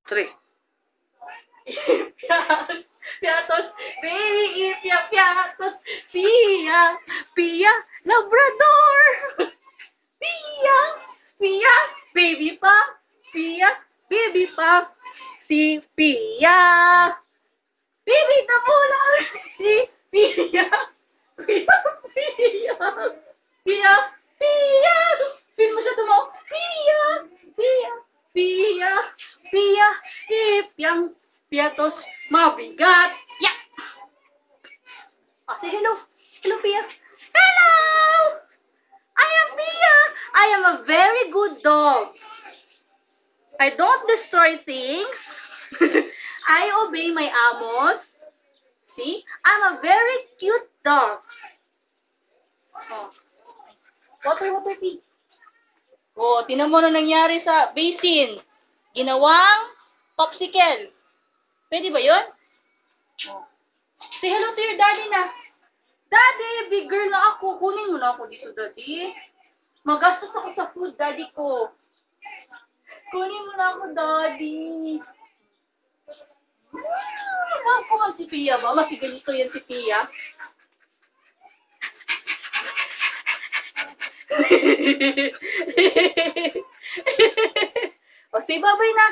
3. Piatos, baby, piatos, Pia, Pia, Labrador. Pia, Pia, baby pa, Pia, baby pa, si Pia. Baby na mula, si Pia, Pia, Pia, Pia, Pia. Sus, pin mo siya tumaw. Pia, Pia, Pia, Pia, ipyang, piatos, mabigat. Yeah! Oh, say hello. Hello, Pia. Hello! I am Pia. I am a very good dog. I don't destroy things. I obey my amos. See? I'm a very cute dog. Oh. Water, Pia. Oh, tinan mo na nangyari sa basin. Ginawang popsicle. Pwede ba yun? Oh. Say hello to your daddy na. Daddy, big girl na ako. Kunin mo na ako dito, daddy. Magastos ako sa food, daddy ko. Kunin mo na ako, daddy. Nakakuha si Pia ba? Mas ganito yan si Pia. O, say bye-bye na.